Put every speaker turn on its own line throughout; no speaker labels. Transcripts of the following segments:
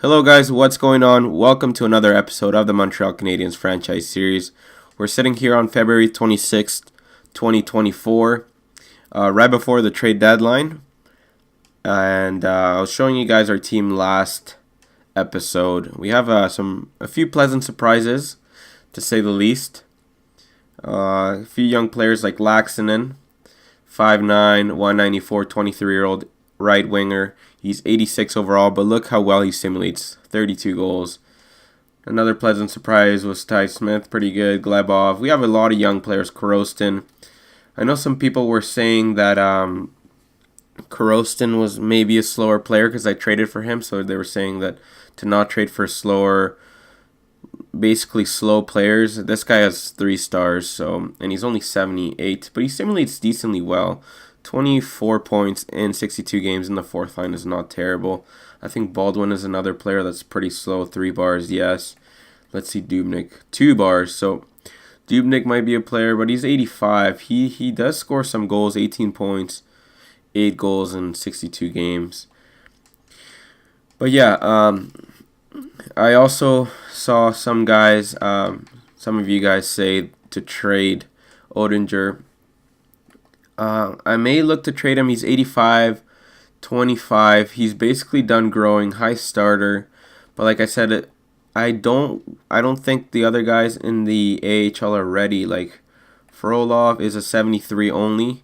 Hello guys, what's going on? Welcome to another episode of the Montreal Canadiens franchise series. We're sitting here on February 26th, 2024, right before the trade deadline. And I was showing you guys our team last episode. We have a few pleasant surprises, to say the least. A few young players like Laxinen, 5'9", 194, 23-year-old right winger. He's 86 overall, but look how well he simulates. 32 goals. Another pleasant surprise was Ty Smith, pretty good. Glebov. We have a lot of young players. Korostin. I know some people were saying that Korostin was maybe a slower player because I traded for him, so they were saying that to not trade for basically slow players. This guy has 3 stars, and he's only 78, but he simulates decently well. 24 points in 62 games in the fourth line is not terrible. I think Baldwin is another player that's pretty slow. 3 bars, yes. Let's see, Dubnyk, 2 bars. So Dubnyk might be a player, but he's 85. He does score some goals, 18 points, 8 goals in 62 games. But yeah, I also saw some of you guys say to trade Oettinger. I may look to trade him. He's 85, 25. He's basically done growing, high starter. But like I said, I don't think the other guys in the AHL are ready. Like Frolov is a 73 only.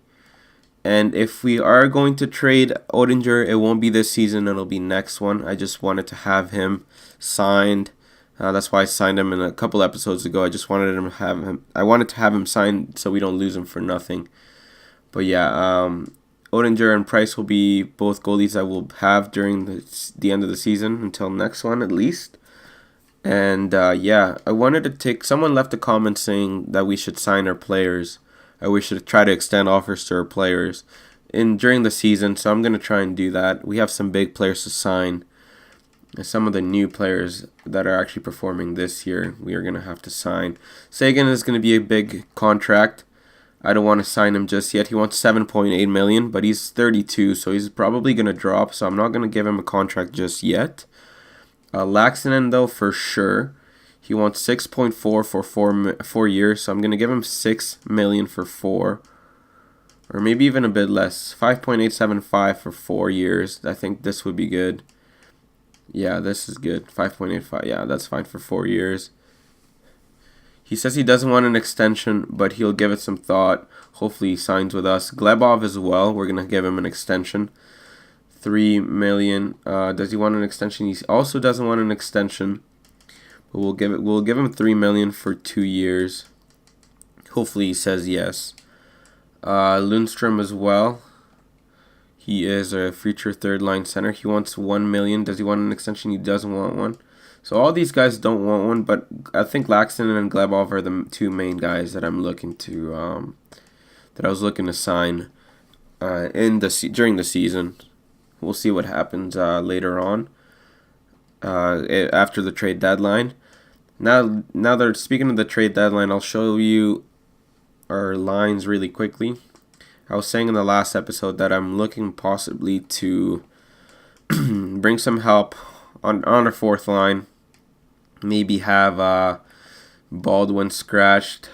And if we are going to trade Oettinger, it won't be this season. It'll be next one. I just wanted to have him signed. That's why I signed him in a couple episodes ago. I wanted to have him signed so we don't lose him for nothing. But yeah, Oettinger and Price will be both goalies I will have during the end of the season until next one at least. And yeah, I wanted to take. Someone left a comment saying that we should sign our players. We should try to extend offers to our players during the season. So I'm gonna try and do that. We have some big players to sign. And some of the new players that are actually performing this year, we are gonna have to sign. Sagan is gonna be a big contract. I don't want to sign him just yet. He wants $7.8 million, but he's 32, so he's probably going to drop, so I'm not going to give him a contract just yet. Laxinen, though, for sure. He wants 6.4 for 4 years, so I'm going to give him $6 million for 4. Or maybe even a bit less. 5.875 for 4 years. I think this would be good. Yeah, this is good. 5.85. Yeah, that's fine for 4 years. He says he doesn't want an extension, but he'll give it some thought. Hopefully he signs with us. Glebov as well. We're going to give him an extension. $3 million. Does he want an extension? He also doesn't want an extension. But we'll give him $3 million for 2 years. Hopefully he says yes. Lundstrom as well. He is a future third line center. He wants $1 million. Does he want an extension? He doesn't want one. So all these guys don't want one, but I think Laxinen and Glebov are the 2 main guys that I'm looking to that I was looking to sign during the season. We'll see what happens later on after the trade deadline. Now that speaking of the trade deadline, I'll show you our lines really quickly. I was saying in the last episode that I'm looking possibly to bring some help on our fourth line. Maybe have Baldwin scratched.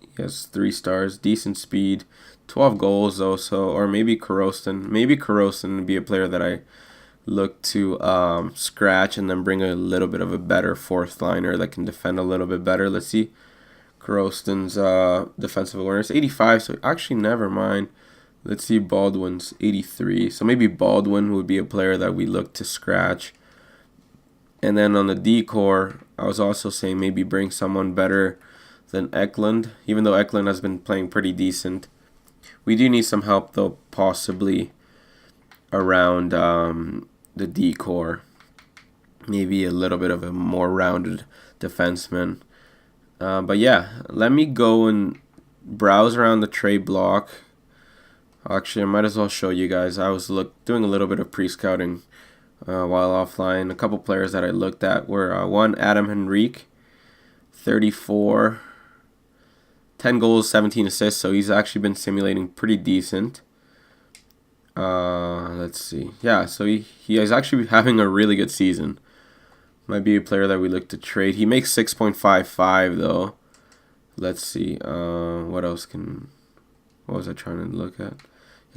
He has 3 stars, decent speed, 12 goals though. Or maybe Korostin. Maybe Korostin would be a player that I look to scratch and then bring a little bit of a better fourth liner that can defend a little bit better. Let's see. Korostin's defensive awareness 85. So actually, never mind. Let's see Baldwin's 83. So maybe Baldwin would be a player that we look to scratch. And then on the D-core, I was also saying maybe bring someone better than Eklund, even though Eklund has been playing pretty decent. We do need some help, though, possibly around the D-core. Maybe a little bit of a more rounded defenseman. But yeah, let me go and browse around the trade block. Actually, I might as well show you guys. I was doing a little bit of pre-scouting while offline. A couple players that I looked at were one, Adam Henrique, 34, 10 goals, 17 assists, so he's actually been simulating pretty decent. Let's see. Yeah, so he is actually having a really good season. Might be a player that we look to trade. He makes 6.55 though. Let's see. What else can? What was I trying to look at?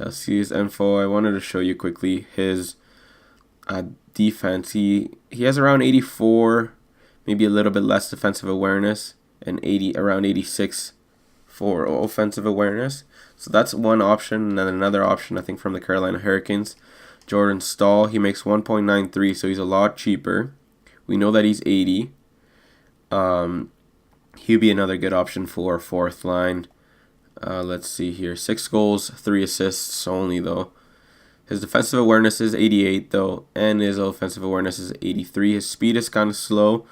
Yeah, see his info. I wanted to show you quickly his defense. He has around 84, maybe a little bit less defensive awareness, and around 86 for offensive awareness. So that's one option. And then another option, I think, from the Carolina Hurricanes, Jordan Staal. He makes 1.93, so he's a lot cheaper. We know that he's 80. He'd be another good option for fourth line. Let's see here. 6 goals, 3 assists only, though. His defensive awareness is 88, though, and his offensive awareness is 83. His speed is kind of slow.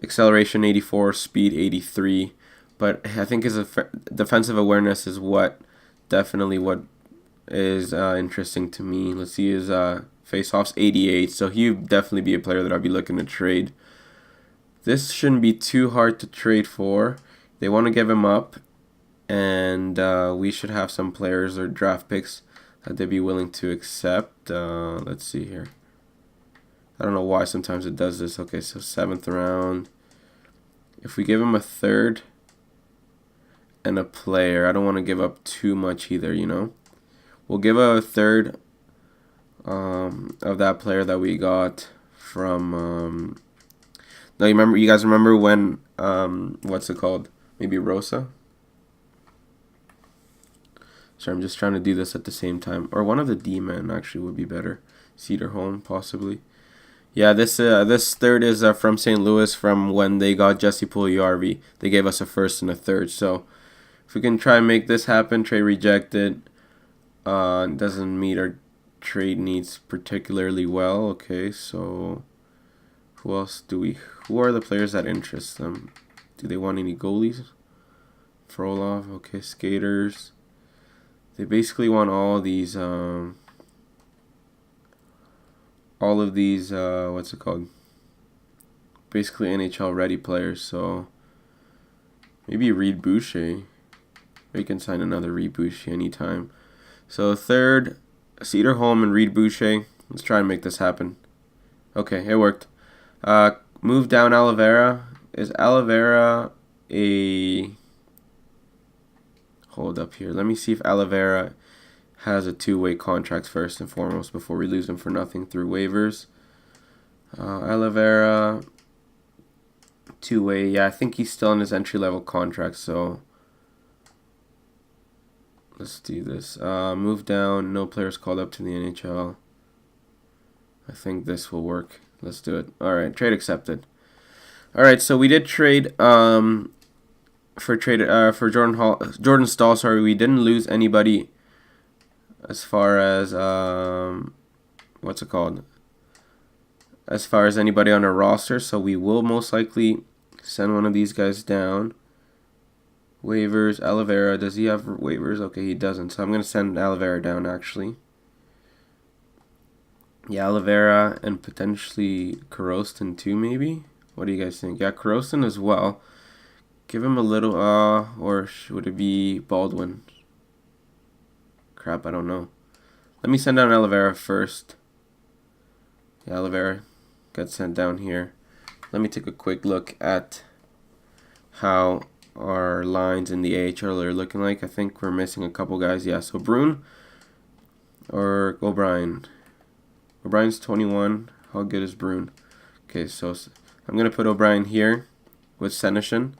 Acceleration 84, speed 83. But I think his defensive awareness is definitely what is interesting to me. Let's see, his face-offs 88, so he would definitely be a player that I'd be looking to trade. This shouldn't be too hard to trade for. They want to give him up, and we should have some players or draft picks that they'd be willing to accept. Let's see here. I don't know why sometimes it does this. Okay, so 7th round. If we give him a 3rd and a player, I don't want to give up too much either, you know. We'll give a 3rd of that player that we got from. No, you guys remember when what's it called? Maybe Rosa. Sorry, I'm just trying to do this at the same time. Or one of the D-men actually would be better. Cedarholm, possibly. Yeah, this 3rd is from St. Louis from when they got Jesse Puljujarvi. They gave us a 1st and a 3rd. So if we can try and make this happen, trade rejected. Doesn't meet our trade needs particularly well. Okay, so who else do we? Who are the players that interest them? Do they want any goalies? Frolov, okay, skaters. They basically want all of these, what's it called? Basically NHL ready players. So maybe Reed Boucher. We can sign another Reed Boucher anytime. So 3rd, Cedarholm and Reed Boucher. Let's try and make this happen. Okay, it worked. Move down Oliveira. Is Oliveira a... Hold up here. Let me see if Oliveira has a 2-way contract first and foremost before we lose him for nothing through waivers. Oliveira, 2-way. Yeah, I think he's still in his entry-level contract, so let's do this. Move down. No players called up to the NHL. I think this will work. Let's do it. All right, trade accepted. All right, so we did trade for Jordan Staal. Sorry, we didn't lose anybody as far as what's it called? As far as anybody on our roster, so we will most likely send one of these guys down. Waivers, Oliveira. Does he have waivers? Okay, he doesn't. So I'm gonna send Oliveira down actually. Yeah, Oliveira and potentially Karostin too, maybe. What do you guys think? Yeah, Karostin as well. Give him a little, or would it be Baldwin? Crap, I don't know. Let me send down Oliveira first. Yeah, Oliveira got sent down here. Let me take a quick look at how our lines in the AHL are looking like. I think we're missing a couple guys. Yeah, so Brune or O'Brien. O'Brien's 21. How good is Brune? Okay, so I'm going to put O'Brien here with Senyshyn.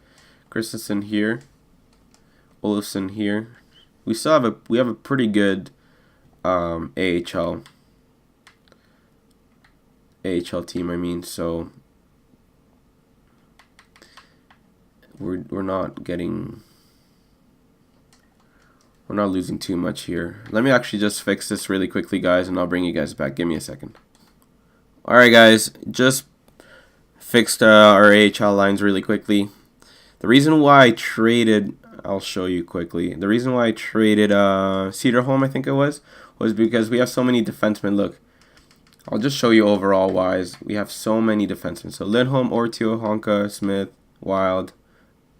Christensen here. Olofsson here. We have a pretty good AHL team, I mean, so we're not losing too much here. Let me actually just fix this really quickly, guys, and I'll bring you guys back. Give me a second. Alright, guys, just fixed our AHL lines really quickly. The reason why I traded, I'll show you quickly. The reason why I traded Cedarholm, I think it was because we have so many defensemen. Look, I'll just show you overall wise. We have so many defensemen. So Lindholm, Ortio, Honka, Smith, Wild,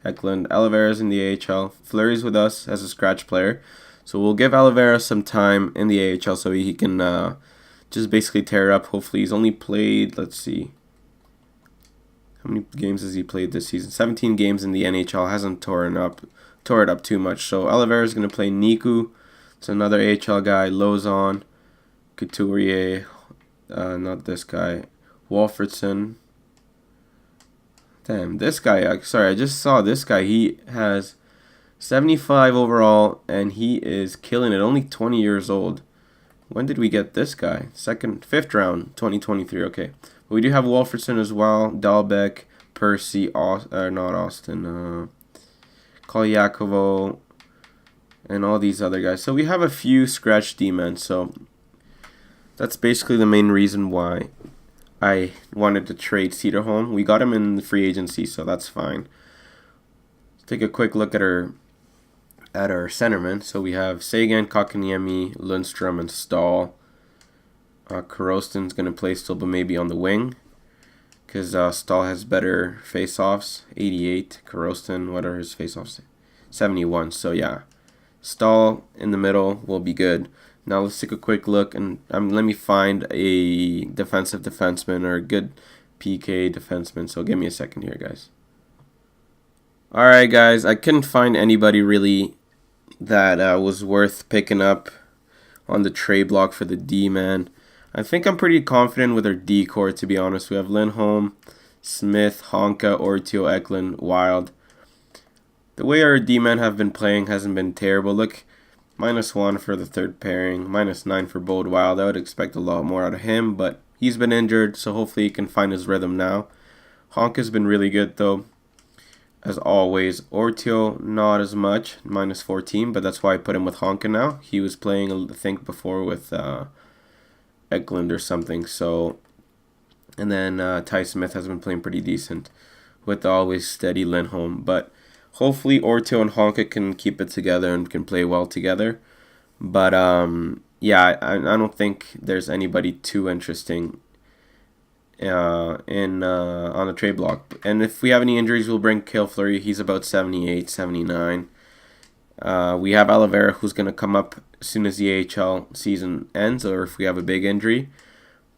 Eklund, Oliveira's in the AHL. Fleury's with us as a scratch player. So we'll give Oliveira some time in the AHL so he can just basically tear up. Hopefully he's only played, let's see, How many games has he played this season? 17 games in the NHL. Hasn't tore it up too much. So Oliveira is going to play Niku. It's another AHL guy. Lozon, Couturier, not this guy. Wolfertson. Damn, this guy. Sorry, I just saw this guy. He has 75 overall, and he is killing it. Only 20 years old. When did we get this guy? Fifth round, 2023. Okay. But we do have Wolfertson as well. Dahlbeck, Percy, not Austin, Kolyakovo, and all these other guys. So we have a few scratch D-men. So that's basically the main reason why I wanted to trade Cederholm. We got him in the free agency, so that's fine. Let's take a quick look at our centermen. So we have Sagan, Kotkaniemi, Lundstrom, and Stahl. Karostin's going to play still, but maybe on the wing, because Stahl has better face-offs, 88. Karostin, what are his face-offs? 71. So yeah, Stahl in the middle will be good. Now let's take a quick look, and let me find a defensive defenseman or a good PK defenseman. So give me a second here, guys. Alright, guys, I couldn't find anybody really that was worth picking up on the trade block for the D-man. I think I'm pretty confident with our D-core, to be honest. We have Lindholm, Smith, Honka, Ortio, Eklund, Wild. The way our D-men have been playing hasn't been terrible. Look, -1 for the third pairing, -9 for Bode Wild. I would expect a lot more out of him, but he's been injured, so hopefully he can find his rhythm now. Honka's been really good, though, as always. Ortio, not as much, -14, but that's why I put him with Honka now. He was playing, I think, before with Eklund or something. So, and then Ty Smith has been playing pretty decent with the always steady Lindholm. But hopefully Ortio and Honka can keep it together and can play well together. But yeah, I don't think there's anybody too interesting on the trade block. And if we have any injuries, we'll bring Cale Fleury. He's about 78, 79. We have Oliveira, who's going to come up as soon as the AHL season ends, or if we have a big injury.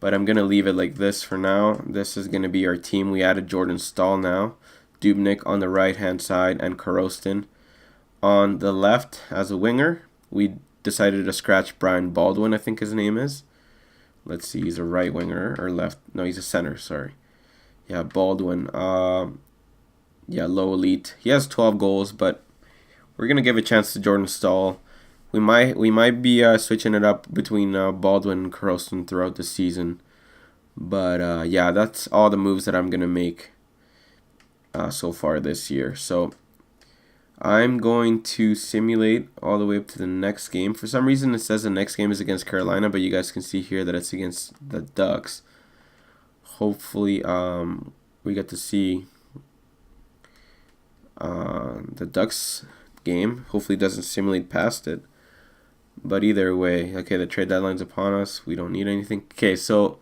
But I'm going to leave it like this for now. This is going to be our team. We added Jordan Stahl now. Dubnyk on the right-hand side, and Karostin on the left as a winger. We decided to scratch Brian Baldwin, I think his name is. Let's see, he's a right winger or left. No, he's a center, sorry. Yeah, Baldwin. Yeah, low elite. He has 12 goals, but we're going to give a chance to Jordan Stahl. We might be switching it up between Baldwin and Karostin throughout the season. But yeah, that's all the moves that I'm going to make so far this year. So I'm going to simulate all the way up to the next game. For some reason, it says the next game is against Carolina, but you guys can see here that it's against the Ducks. Hopefully, we get to see the Ducks game. Hopefully, it doesn't simulate past it. But either way, okay, the trade deadline's upon us. We don't need anything. Okay, so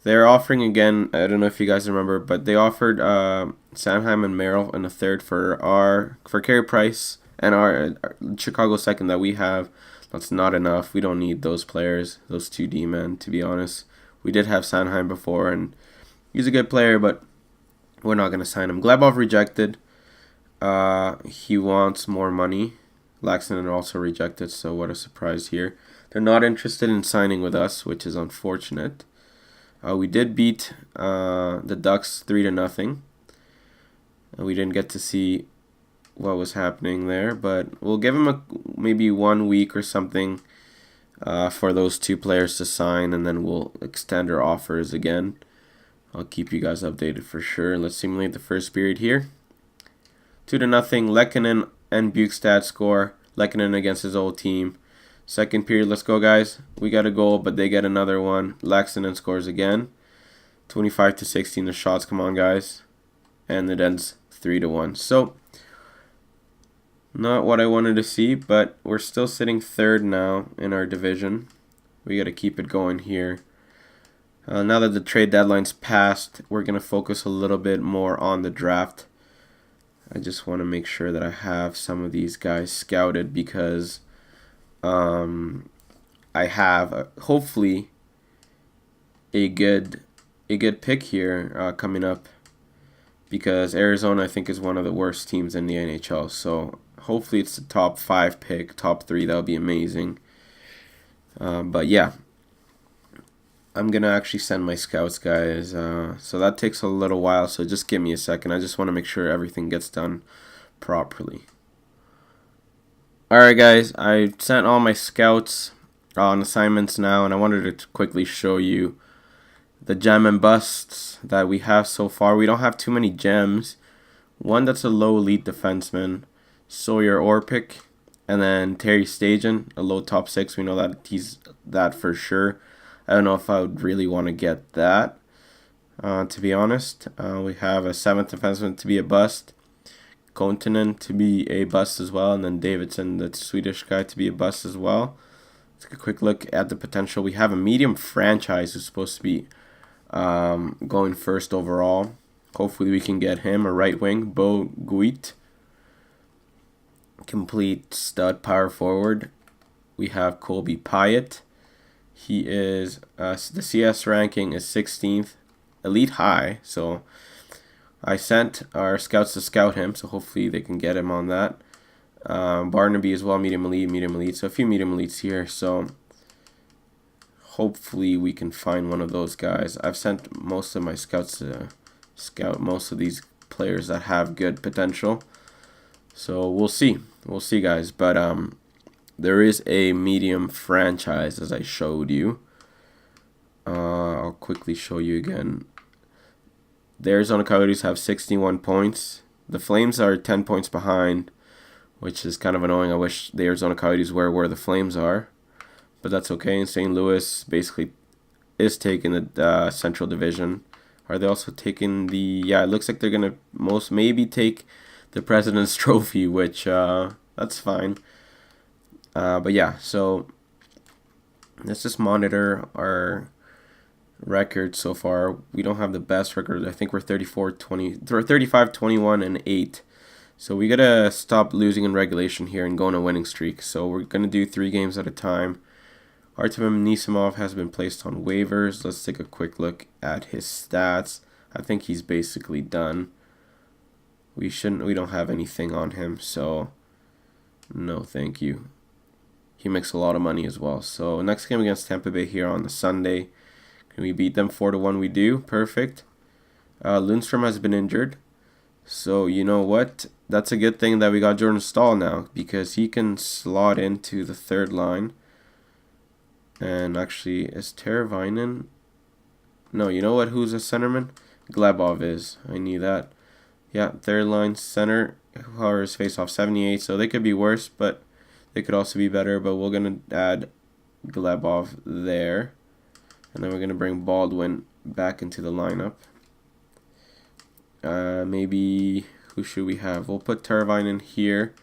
they're offering again. I don't know if you guys remember, but they offered Sanheim and Merrill in a third for Carey Price and our Chicago second that we have. That's not enough. We don't need those players, those two D-men, to be honest. We did have Sanheim before, and he's a good player, but we're not going to sign him. Glebov rejected. He wants more money. Laxton also rejected, so what a surprise here. They're not interested in signing with us, which is unfortunate. We did beat the Ducks 3-0. We didn't get to see what was happening there, but we'll give him maybe 1 week or something for those two players to sign, and then we'll extend our offers again. I'll keep you guys updated for sure. Let's simulate the first period here. 2-0. Lehkonen and Bukestad score. Lehkonen against his old team. Second period, let's go, guys. We got a goal, but they get another one. Laxton scores again. 25-16 the shots. Come on, guys. And it ends 3-1. So, not what I wanted to see, but we're still sitting third now in our division. We got to keep it going here. Now that the trade deadline's passed, we're going to focus a little bit more on the draft. I just want to make sure that I have some of these guys scouted because I have hopefully a good pick here coming up because Arizona, I think, is one of the worst teams in the NHL. So hopefully it's the top 5 pick, top 3. That would be amazing. But yeah, I'm going to actually send my scouts, guys. So that takes a little while, so just give me a second. I just want to make sure everything gets done properly. Alright, guys, I sent all my scouts on assignments now, and I wanted to quickly show you the gem and busts that we have so far. We don't have too many gems. One that's a low elite defenseman, Sawyer Orpik, and then Terry Stajan, a low top 6. We know that he's that for sure. I don't know if I would really want to get that, to be honest. We have a 7th defenseman to be a bust, Kontanen to be a bust as well, and then Davidson, the Swedish guy, to be a bust as well. Let's take a quick look at the potential. We have a medium franchise who's supposed to be going first overall. Hopefully we can get him, a right wing, Bo Guit. Complete stud power forward. We have Colby Pyatt. He is, the CS ranking is 16th, elite high, so I sent our scouts to scout him, so hopefully they can get him on that. Barnaby as well, medium elite, so a few medium elites here, so hopefully we can find one of those guys. I've sent most of my scouts to scout most of these players that have good potential, so we'll see, guys, but there is a medium franchise, as I showed you. I'll quickly show you again. The Arizona Coyotes have 61 points. The Flames are 10 points behind, which is kind of annoying. I wish the Arizona Coyotes were where the Flames are, but that's okay. And St. Louis basically is taking the Central Division. Are they also taking the... Yeah, it looks like they're going to maybe take the President's Trophy, which that's fine. But yeah, so let's just monitor our record so far. We don't have the best record. I think we're 35, 21, and 8. So we gotta stop losing in regulation here and go on a winning streak. So we're gonna do 3 games at a time. Artem Nisimov has been placed on waivers. Let's take a quick look at his stats. I think he's basically done. We don't have anything on him, so no thank you. He makes a lot of money as well. So next game against Tampa Bay here on the Sunday. Can we beat them 4-1? We do. Perfect. Lundstrom has been injured. So you know what? That's a good thing that we got Jordan Staal now, because he can slot into the 3rd line. And actually, is Teravainen? No, you know what? Who's a centerman? Glebov is. I knew that. Yeah, 3rd line center. However, his face-off 78. So they could be worse, but they could also be better, but we're going to add Glebov there. And then we're going to bring Baldwin back into the lineup. Maybe, who should we have? We'll put Teravainen here,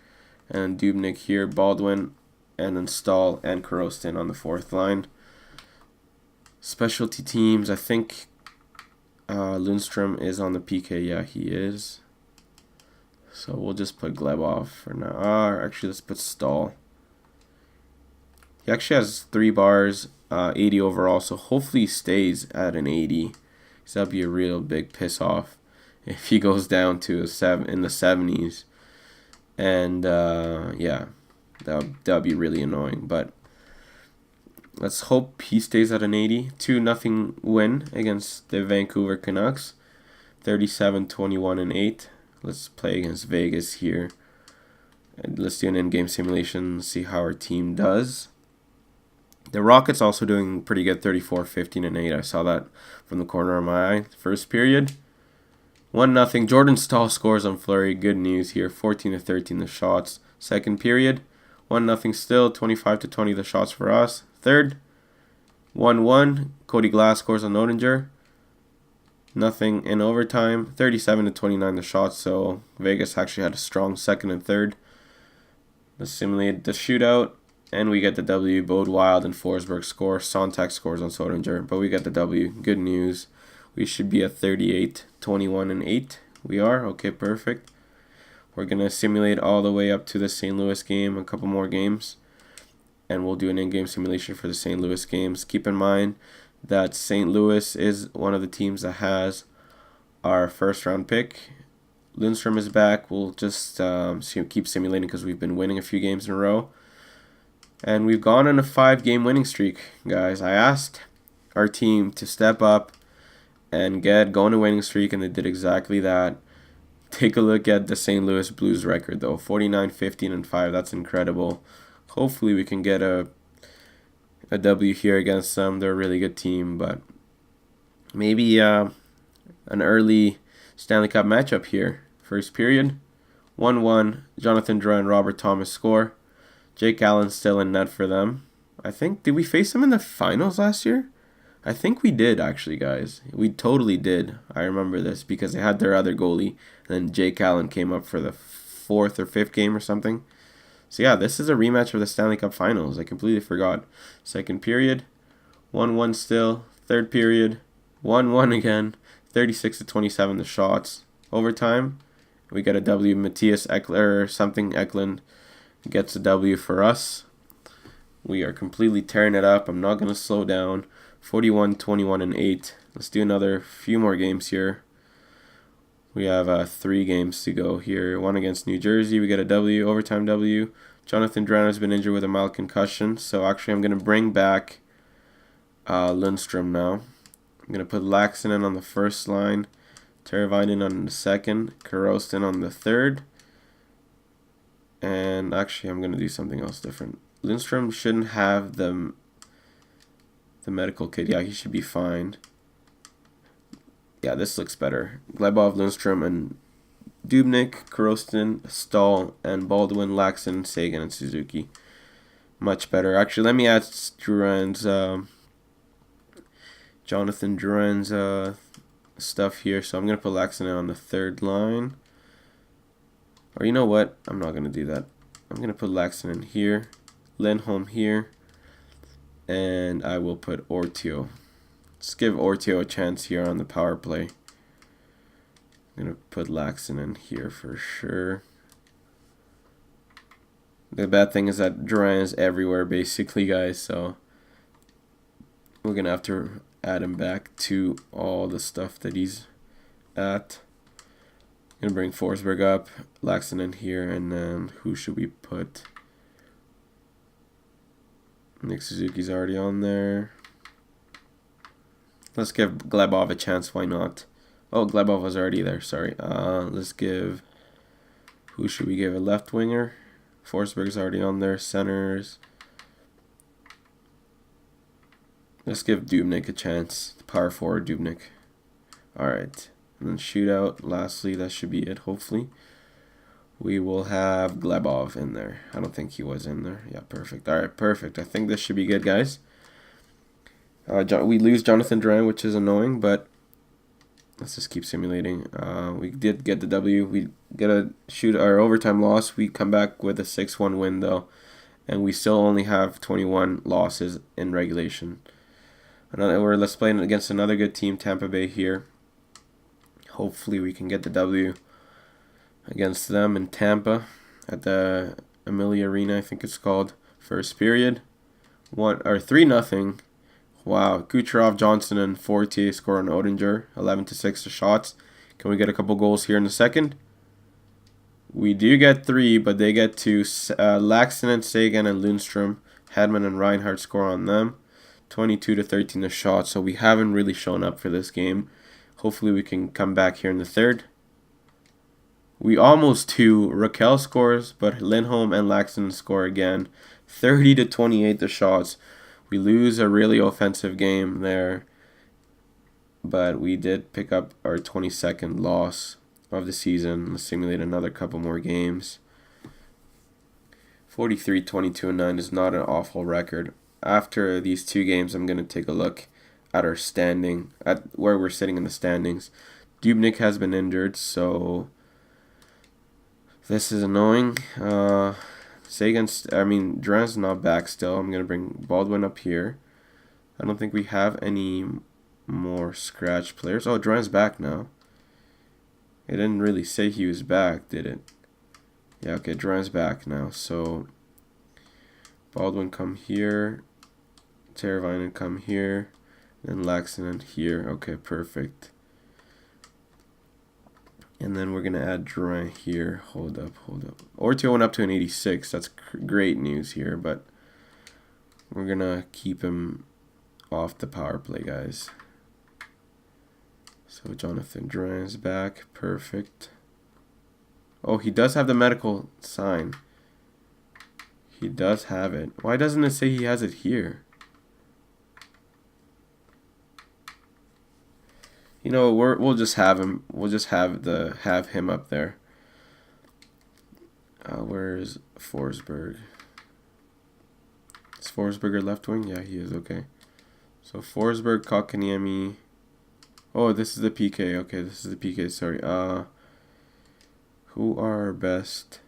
and Dubnyk here, Baldwin, and then Stahl and Korostin on the 4th line. Specialty teams, I think Lundstrom is on the PK. Yeah, he is. So we'll just put Glebov for now. Actually, let's put Stahl. He actually has 3 bars, 80 overall, so hopefully he stays at an 80. So that'd be a real big piss off if he goes down to in the 70s. And yeah, that'd be really annoying. But let's hope he stays at an 80. 2-0 win against the Vancouver Canucks. 37-21 and 8. Let's play against Vegas here. And let's do an in-game simulation, see how our team does. The Rockets also doing pretty good, 34-15 and 8. I saw that from the corner of my eye. First period, 1-0. Jordan Staal scores on Fleury. Good news here, 14-13 the shots. Second period, 1-0 still, 25-20 the shots for us. Third, 1-1. Cody Glass scores on Oettinger. Nothing in overtime. 37-29 the shots, so Vegas actually had a strong second and third. Let's simulate the shootout, and we get the W. Bode Wild and Forsberg score. Sonntag scores on Soettinger, but we get the W. Good news. We should be at 38-21 and 8. We are? Okay, perfect. We're going to simulate all the way up to the St. Louis game, a couple more games, and we'll do an in-game simulation for the St. Louis games. Keep in mind that St. Louis is one of the teams that has our first-round pick, Lindstrom is back. We'll just keep simulating because we've been winning a few games in a row. And we've gone on a 5-game winning streak, guys. I asked our team to step up and get going a winning streak, and they did exactly that. Take a look at the St. Louis Blues record, though. 49, 15, and 5. That's incredible. Hopefully we can get a W here against them. They're a really good team, but maybe an early Stanley Cup matchup here. First period, 1-1. Jonathan Drouin and Robert Thomas score. Jake Allen's still in net for them. I think, did we face them in the finals last year? I think we did, actually, guys. We totally did. I remember this because they had their other goalie, and then Jake Allen came up for the 4th or 5th game or something. So yeah, this is a rematch of the Stanley Cup Finals. I completely forgot. Second period, 1-1 still. Third period, 1-1 again. 36-27 the shots. Overtime, we get a W. Matthias Eklund gets a W for us. We are completely tearing it up. I'm not going to slow down. 41, 21, and 8. Let's do another few more games here. We have 3 games to go here. 1 against New Jersey. We get a W, overtime W. Jonathan Drouin has been injured with a mild concussion. So actually I'm going to bring back Lindstrom now. I'm going to put Laxinen on the first line. Teravainen on the second. Karostin on the third. And actually I'm going to do something else different. Lindstrom shouldn't have the medical kit. Yeah, he should be fine. Yeah, this looks better. Glebov, Lindstrom, and Dubnyk, Karostin, Stahl, and Baldwin, Laxon, Sagan, and Suzuki. Much better. Actually, let me add Jonathan Drouin's stuff here. So I'm going to put Laxon on the third line. Or you know what? I'm not going to do that. I'm going to put Laxon in here. Lindholm here. And I will put Ortio. Let's give Ortio a chance here on the power play. I'm going to put Laxon in here for sure. The bad thing is that Drouin is everywhere basically, guys. So we're going to have to add him back to all the stuff that he's at. I'm going to bring Forsberg up. Laxon in here. And then who should we put? Nick Suzuki's already on there. Let's give Glebov a chance. Why not? Oh, Glebov was already there. Sorry. Let's give... Who should we give? A left winger? Forsberg's already on there. Centers. Let's give Dubnyk a chance. Power forward Dubnyk. Alright. And then shootout. Lastly, that should be it, hopefully. We will have Glebov in there. I don't think he was in there. Yeah, perfect. All right, perfect. I think this should be good, guys. We lose Jonathan Drouin, which is annoying, but let's just keep simulating. We did get the W. We get a our overtime loss. We come back with a 6-1 win, though, and we still only have 21 losses in regulation. Let's play against another good team, Tampa Bay here. Hopefully we can get the W against them in Tampa at the Amelia Arena, I think it's called. First period, 3-0. Wow, Kucherov, Johnson, and Fortier score on Odinger. 11-6 the shots. Can we get a couple goals here in the second? We do get 3, but they get 2. Laxinen, Sagan, and Lundstrom, Hedman, and Reinhardt score on them. 22-13 the shots. So we haven't really shown up for this game. Hopefully we can come back here in the third. We almost 2. Raquel scores, but Lindholm and Laxton score again. 30-28 the shots. We lose a really offensive game there, but we did pick up our 22nd loss of the season. Let's simulate another couple more games. 43-22-9 is not an awful record. After these 2 games, I'm going to take a look at our standing, at where we're sitting in the standings. Dubnyk has been injured, so this is annoying. Drouin's not back still. I'm going to bring Baldwin up here. I don't think we have any more scratch players. Oh, Drouin's back now. It didn't really say he was back, did it? Yeah, okay, Drouin's back now. So, Baldwin come here. Teravainen come here. Then Laxinen here. Okay, perfect. And then we're going to add Drouin here. Hold up. Ortio went up to an 86. That's great news here, but we're going to keep him off the power play, guys. So Jonathan Drouin is back. Perfect. Oh, he does have the medical sign. He does have it. Why doesn't it say he has it here? You know, we'll just have him. We'll just have him up there. Where's Forsberg? Is Forsberg left wing? Yeah, he is. Okay. So Forsberg, Kotkaniemi. Oh, this is the PK. Okay, this is the PK. Sorry. Who are our best?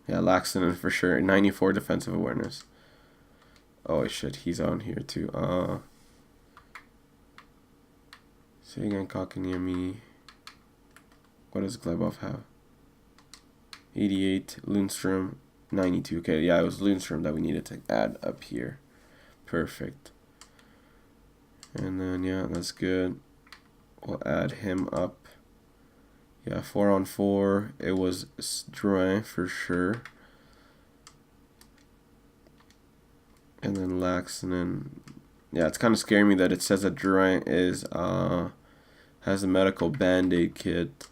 Yeah, Laxton for sure. 94 defensive awareness. Oh shit, he's on here too. Say again, Kotkaniemi. What does Glebov have? 88. Lundstrom, 92. Okay, yeah, it was Lundstrom that we needed to add up here. Perfect. And then, yeah, that's good. We'll add him up. Yeah, 4-on-4. It was Drouin for sure. And then Laxton. Yeah, it's kind of scaring me that it says that Drouin is has a medical band-aid kit.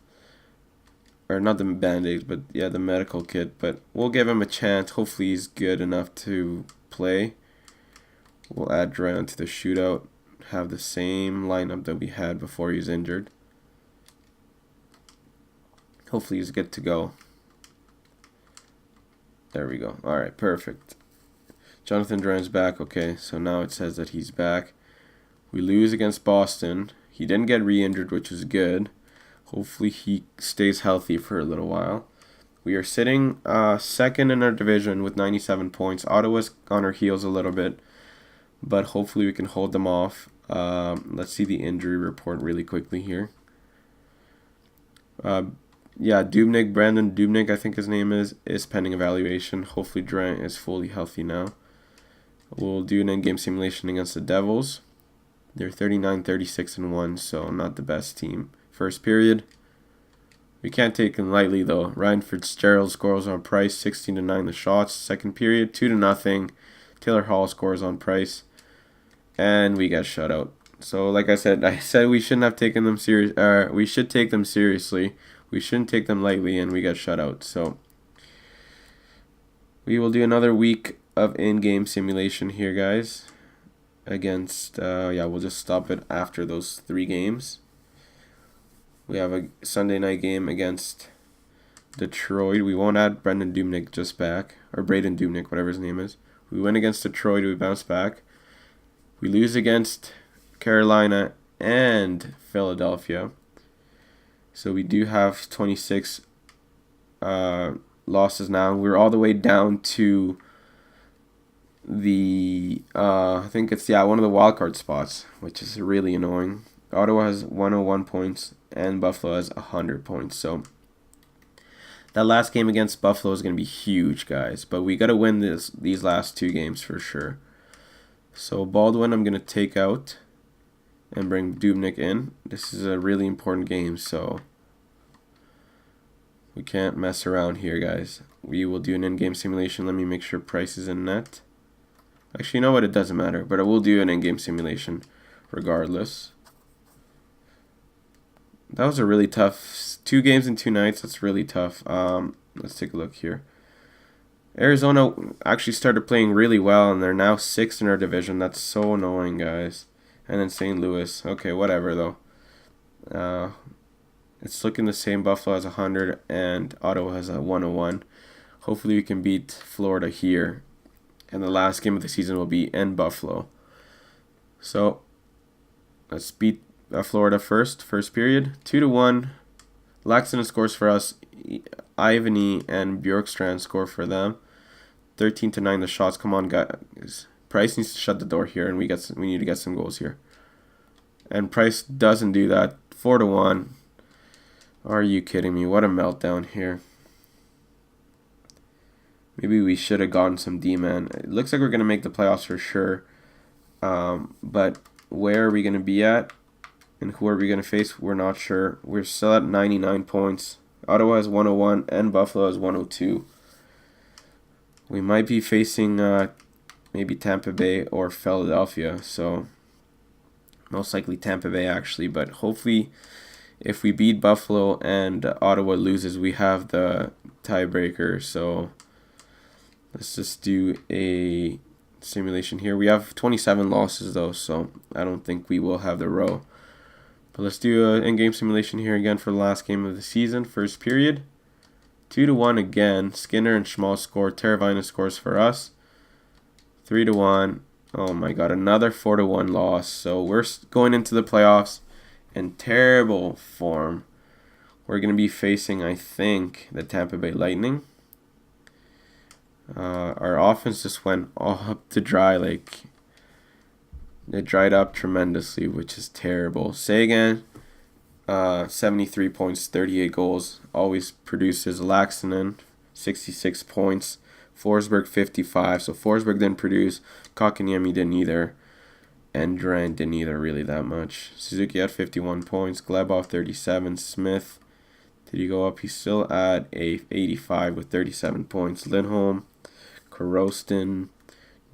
Or not the band-aid, but yeah, the medical kit. But we'll give him a chance. Hopefully he's good enough to play. We'll add Drouin to the shootout. Have the same lineup that we had before he's injured. Hopefully he's good to go. There we go. Alright, perfect. Jonathan Drouin's back. Okay, so now it says that he's back. We lose against Boston. He didn't get re-injured, which is good. Hopefully he stays healthy for a little while. We are sitting second in our division with 97 points. Ottawa's on our heels a little bit, but hopefully we can hold them off. Let's see the injury report really quickly here. Yeah, Brandon Dubnyk, I think his name is pending evaluation. Hopefully Drouin is fully healthy now. We'll do an in-game simulation against the Devils. They're 39, 36, and 1, so not the best team. First period. We can't take them lightly though. Ryan Fitzgerald scores on Price, 16-9 the shots. Second period, 2-0. Taylor Hall scores on Price, and we get shut out. So like I said we shouldn't have taken them serious. We should take them seriously. We shouldn't take them lightly, and we got shut out. So we will do another week of in-game simulation here, guys. Against yeah, we'll just stop it after those 3 games. We have a Sunday night game against Detroit. We won't add Brendan Dubnyk just back, or Braden Dubnyk, whatever his name is. We win against Detroit. We bounce back. We lose against Carolina and Philadelphia. So we do have 26 losses now. We're all the way down to the I think it's one of the wildcard spots, which is really annoying. Ottawa has 101 points and Buffalo has 100 points. So that last game against Buffalo is going to be huge, guys. But we got to win these last 2 games for sure. So Baldwin I'm going to take out and bring Dubnyk in. This is a really important game, so we can't mess around here, guys. We will do an in-game simulation. Let me make sure Price is in net. Actually, you know what? It doesn't matter, but I will do an in-game simulation regardless. That was a really tough 2 games in 2 nights. That's really tough. Let's take a look here. Arizona actually started playing really well, and they're now 6th in our division. That's so annoying, guys. And then St. Louis. Okay, whatever, though. It's looking the same. Buffalo has 100, and Ottawa has a 101. Hopefully we can beat Florida here. And the last game of the season will be in Buffalo. So, let's beat Florida first period. 2-1. Laxton scores for us. Ivany and Bjorkstrand score for them. 13-9 the shots. Come on, guys. Price needs to shut the door here, and we need to get some goals here. And Price doesn't do that. 4-1. Are you kidding me? What a meltdown here. Maybe we should have gotten some D-man. It looks like we're going to make the playoffs for sure. But where are we going to be at? And who are we going to face? We're not sure. We're still at 99 points. Ottawa has 101 and Buffalo has 102. We might be facing maybe Tampa Bay or Philadelphia. So most likely Tampa Bay actually. But hopefully if we beat Buffalo and Ottawa loses, we have the tiebreaker. So let's just do a simulation here. We have 27 losses though, so I don't think we will have the row. But let's do an in-game simulation here again for the last game of the season. First period, 2-1 again. Skinner and Schmal score. Teravainen scores for us. 3-1. Oh my God, another 4-1 loss. So we're going into the playoffs in terrible form. We're going to be facing, I think, the Tampa Bay Lightning. Our offense just went all up to dry, like it dried up tremendously, which is terrible. Sagan, 73 points, 38 goals, always produces. Laxinen, 66 points. Forsberg, 55. So Forsberg didn't produce. Kotkaniemi didn't either. And Durant didn't either really that much. Suzuki had 51 points. Glebov, 37. Smith, did he go up? He's still at 85 with 37 points. Lindholm, Korostin,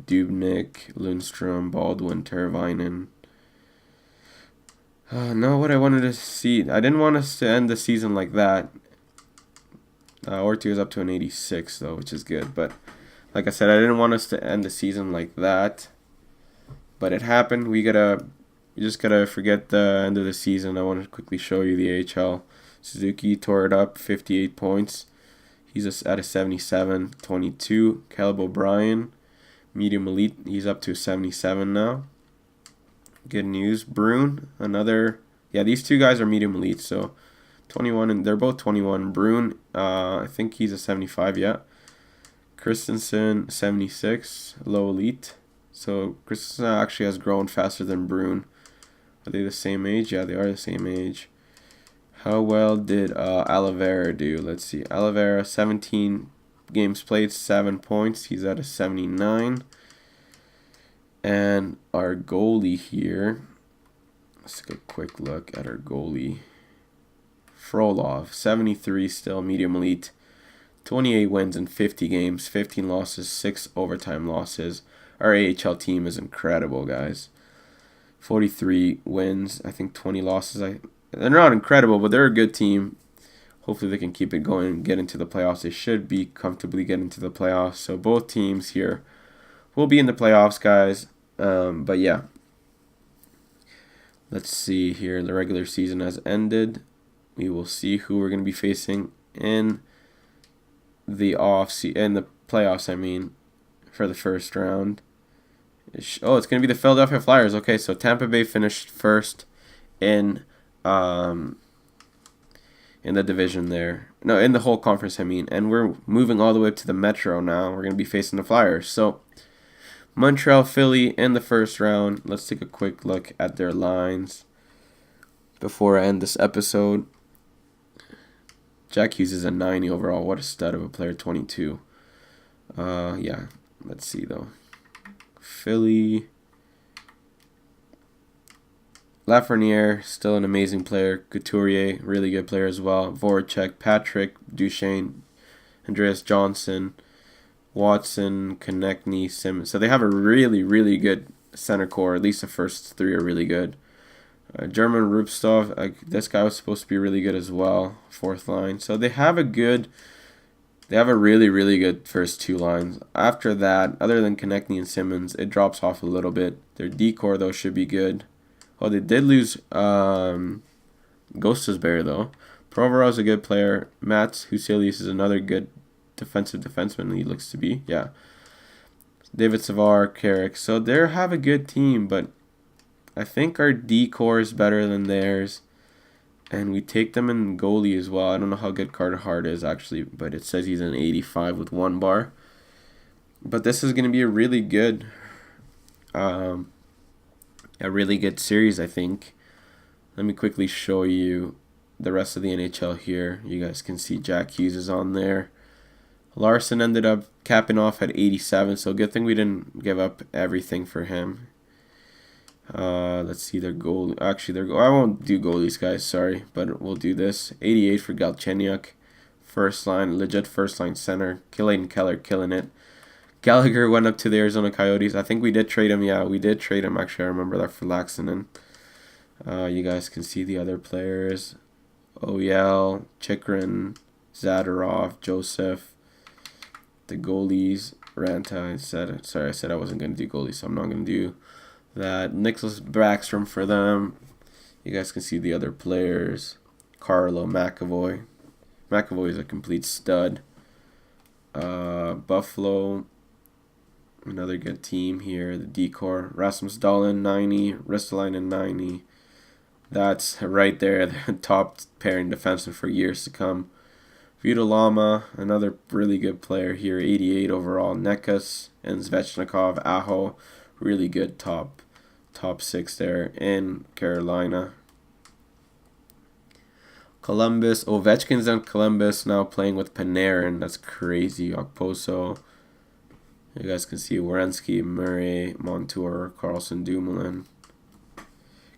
Dubnik, Lundstrom, Baldwin, Teravainen. No, what I wanted to see. I didn't want us to end the season like that. Ortiz is up to an 86, though, which is good. But like I said, I didn't want us to end the season like that. But it happened. We just gotta forget the end of the season. I want to quickly show you the AHL. Suzuki tore it up, 58 points. He's at a 77, 22. Caleb O'Brien, medium elite. He's up to 77 now. Good news. Bruin, another. Yeah, these two guys are medium elite. So 21, and they're both 21. Bruin, I think he's a 75. Yeah. Christensen, 76, low elite. So Christensen actually has grown faster than Bruin. Are they the same age? Yeah, they are the same age. How well did Oliveira do? Let's see. Oliveira, 17 games played, 7 points. He's at a 79. And our goalie here, let's take a quick look at our goalie. Frolov, 73 still, medium elite. 28 wins in 50 games, 15 losses, 6 overtime losses. Our AHL team is incredible, guys. 43 wins, I think 20 losses. They're not incredible, but they're a good team. Hopefully they can keep it going and get into the playoffs. They should be comfortably getting to the playoffs. So both teams here will be in the playoffs, guys. But yeah. Let's see here. The regular season has ended. We will see who we're going to be facing in the playoffs, I mean, for the first round. It's going to be the Philadelphia Flyers. Okay, so Tampa Bay finished first in the division there. No, in the whole conference, I mean. And we're moving all the way up to the Metro now. We're going to be facing the Flyers. So, Montreal, Philly in the first round. Let's take a quick look at their lines before I end this episode. Jack Hughes is a 90 overall. What a stud of a player, 22. Yeah, let's see, though. Philly. Lafreniere, still an amazing player. Couturier, really good player as well. Voracek, Patrick, Duchesne, Andreas Johnson, Watson, Konechny, Simmons. So they have a really, really good center core. At least the first three are really good. German Rupstov, this guy was supposed to be really good as well. Fourth line. So they have a really, really good first two lines. After that, other than Konechny and Simmons, it drops off a little bit. Their D-core, though, should be good. Oh, they did lose Gostisbehere, though. Provorov's a good player. Mats Huselius is another good defensive defenseman, he looks to be. Yeah. David Savard, Carrick. So they have a good team, but I think our D-core is better than theirs. And we take them in goalie as well. I don't know how good Carter Hart is, actually, but it says he's an 85 with 1 bar. But this is going to be a really good series, I think. Let me quickly show you the rest of the NHL here. You guys can see Jack Hughes is on there. Larson ended up capping off at 87, so good thing we didn't give up everything for him. Let's see their goal. Actually, I won't do goalies, guys. Sorry, but we'll do this. 88 for Galchenyuk. First line, legit first line center. Clayton Keller killing it. Gallagher went up to the Arizona Coyotes. I think we did trade him. Yeah, we did trade him. Actually, I remember that for Laxinen. You guys can see the other players. Oyel, Chikrin, Zadorov, Joseph. The goalies. Ranta, I said I wasn't going to do goalies, so I'm not going to do that. Nicholas Backstrom for them. You guys can see the other players. Carlo McAvoy. McAvoy is a complete stud. Buffalo. Another good team here. The Decor. Rasmus Dahlin, 90. Ristolainen, 90. That's right there. The top pairing defenseman for years to come. Vita, another really good player here. 88 overall. Nekas and Svechnikov. Aho. Really good top 6 there in Carolina. Columbus. Ovechkin's on Columbus now playing with Panarin. That's crazy. Okposo. You guys can see Werenski, Murray, Montour, Carlson, Dumoulin.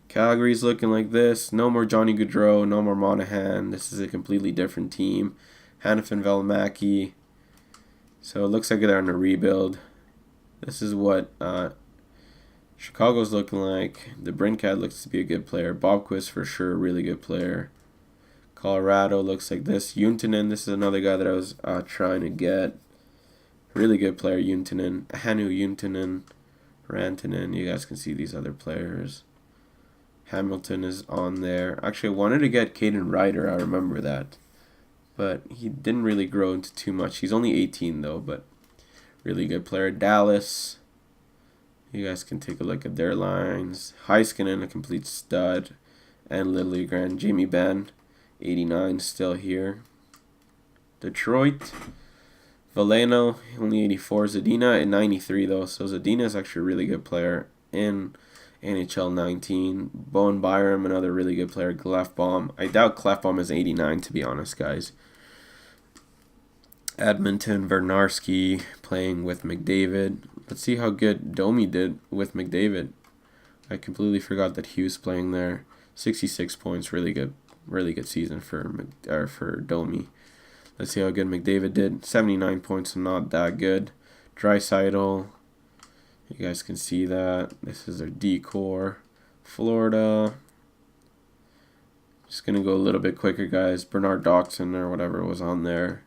Calgary's looking like this. No more Johnny Gaudreau. No more Monahan. This is a completely different team. Hanifin, Valimaki. So it looks like they're on a rebuild. This is what Chicago's looking like. The Brinkat looks to be a good player. Bobquist for sure, really good player. Colorado looks like this. Juntunen, this is another guy that I was trying to get. Really good player, Juntunen. Hanu Juntunen. Rantanen. You guys can see these other players. Hamilton is on there. Actually, I wanted to get Caden Ryder. I remember that. But he didn't really grow into too much. He's only 18, though, but really good player. Dallas. You guys can take a look at their lines. Heiskanen, a complete stud. And Liljegren. Jamie Benn, 89, still here. Detroit. Valeno, only 84. Zadina at 93, though. So Zadina is actually a really good player in NHL 19. Bowen Byram, another really good player. Clefbaum. I doubt Clefbaum is 89, to be honest, guys. Edmonton, Vernarski playing with McDavid. Let's see how good Domi did with McDavid. I completely forgot that he was playing there. 66 points, really good season for Domi. Let's see how good McDavid did. 79 points, not that good. Draisaitl. You guys can see that. This is their decor. Florida. Just going to go a little bit quicker, guys. Bernard Doxson or whatever was on there.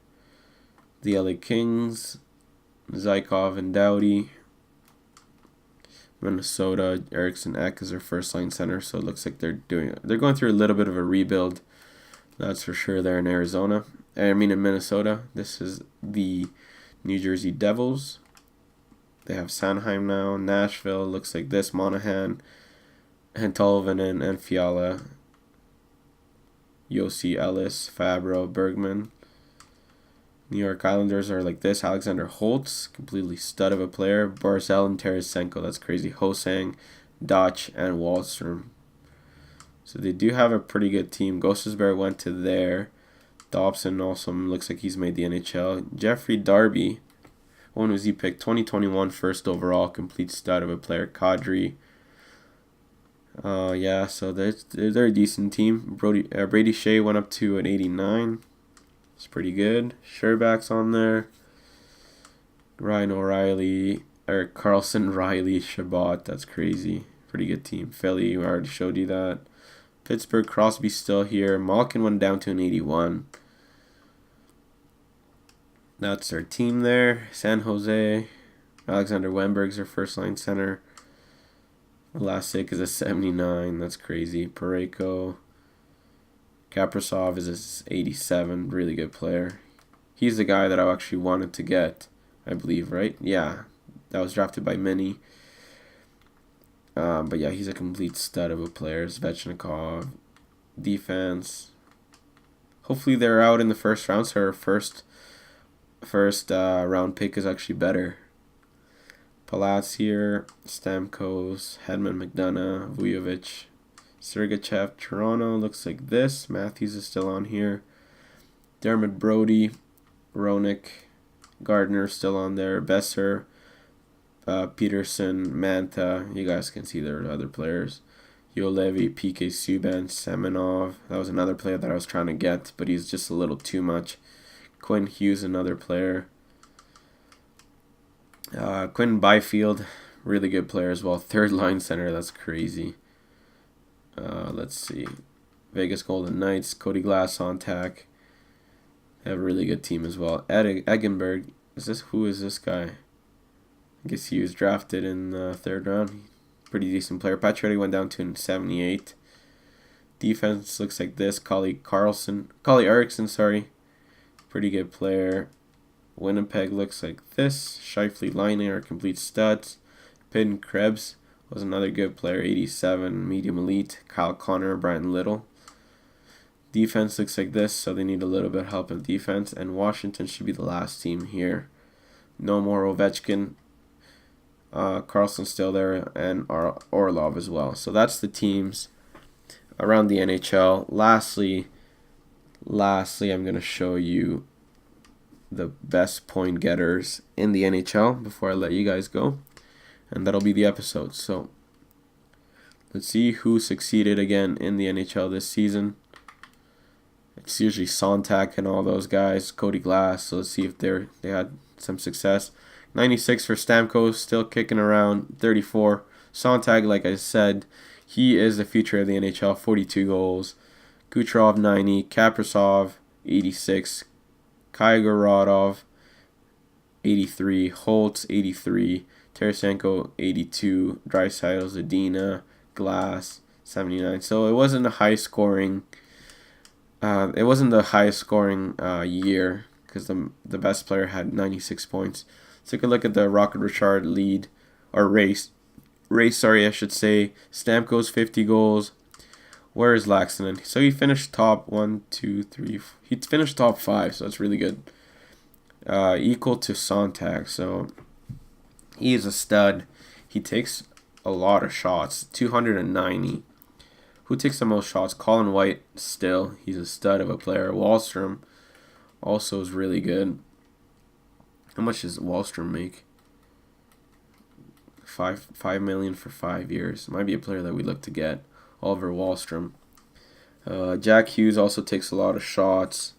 The LA Kings. Zykov and Doughty. Minnesota. Eriksson Ek is their first line center, so it looks like they're going through a little bit of a rebuild. That's for sure there in Arizona. In Minnesota. This is the New Jersey Devils. They have Sanheim now. Nashville looks like this. Monahan, and Tolvanen, and Fiala. Yossi Ellis, Fabro, Bergman. New York Islanders are like this. Alexander Holtz, completely stud of a player. Barzal and Tarasenko, that's crazy. Hosang, Dach, and Wallstrom. So they do have a pretty good team. Gostisbehere went to there. Dobson also looks like he's made the NHL. Jeffrey Darby, when was he picked? 2021 first overall, complete stud of a player. Kadri. Yeah, so they're a decent team. Brady Shea went up to an 89. It's pretty good. Sherback's on there. Ryan O'Reilly, Eric Carlson, Riley, Shabbat. That's crazy. Pretty good team. Philly, I already showed you that. Pittsburgh, Crosby's still here. Malkin went down to an 81. That's their team there. San Jose. Alexander Wemberg's their first line center. Vlasic is a 79. That's crazy. Pareko. Kaprasov is a 87. Really good player. He's the guy that I actually wanted to get, I believe, right? Yeah. That was drafted by Mini. But yeah, he's a complete stud of a player. Svechnikov. Defense. Hopefully they're out in the first round, so our first round pick is actually better. Palatz here, Stamkos, Hedman, McDonough, Vujovic, Sergachev. Toronto looks like this. Matthews is still on here. Dermot Brody, Ronick, Gardner still on there. Besser, Peterson, Manta. You guys can see there are other players. Yolevi, PK Subban, Semenov. That was another player that I was trying to get, but he's just a little too much. Quinn Hughes, another player. Quinn Byfield, really good player as well. Third line center, that's crazy. Let's see. Vegas Golden Knights, Cody Glass on tack. They have a really good team as well. Eggenberg, who is this guy? I guess he was drafted in the third round. Pretty decent player. Pacioretty went down to 78. Defense looks like this. Calle Erickson, sorry. Pretty good player. Winnipeg looks like this. Scheifele, Line are complete studs. Pin Krebs was another good player. 87, medium elite. Kyle Connor, Brian Little. Defense looks like this, so they need a little bit of help in defense. And Washington should be the last team here. No more Ovechkin. Carlson's still there, and Orlov as well. So that's the teams around the NHL. Lastly, I'm going to show you the best point getters in the NHL before I let you guys go. And that'll be the episode. So let's see who succeeded again in the NHL this season. It's usually Sontag and all those guys, Cody Glass. So let's see if they had some success. 96 for Stamkos, still kicking around. 34. Sontag, like I said, he is the future of the NHL. 42 goals. Kucherov, 90. Kaprizov, 86. Kaigorodov, 83. Holtz, 83. Tarasenko, 82. Draisaitl, Zadina, Glass, 79. So it wasn't a high scoring. It wasn't the highest scoring year because the best player had 96 points. Let's take a look at the Rocket Richard lead or race. I should say. Stamkos 50 goals. Where is Laxonen? So he finished top 1, 2, 3. He finished top 5, so that's really good. Equal to Sontag, so he is a stud. He takes a lot of shots, 290. Who takes the most shots? Colin White, still. He's a stud of a player. Wahlstrom also is really good. How much does Wahlstrom make? $5 million for 5 years. Might be a player that we look to get. Oliver Wahlstrom. Jack Hughes also takes a lot of shots.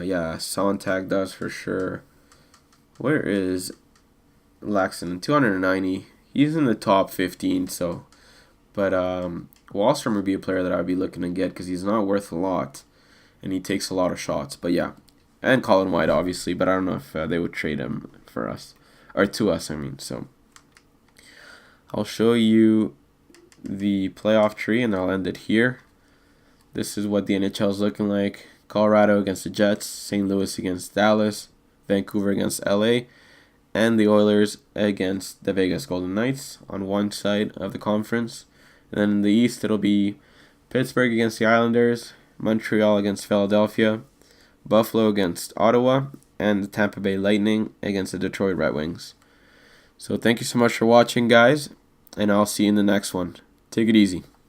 Yeah, Sontag does for sure. Where is Laxton? 290. He's in the top 15, so. But Wahlstrom would be a player that I'd be looking to get because he's not worth a lot. And he takes a lot of shots. But yeah. And Colin White, obviously. But I don't know if they would trade him for us. Or to us, I mean. So I'll show you the playoff tree and I'll end it here. This is what the NHL is looking like. Colorado against the Jets, St. Louis against Dallas, Vancouver against LA, and the Oilers against the Vegas Golden Knights on one side of the conference. And then in the East, it'll be Pittsburgh against the Islanders, Montreal against Philadelphia, Buffalo against Ottawa, and the Tampa Bay Lightning against the Detroit Red Wings. So thank you so much for watching, guys, and I'll see you in the next one. Take it easy.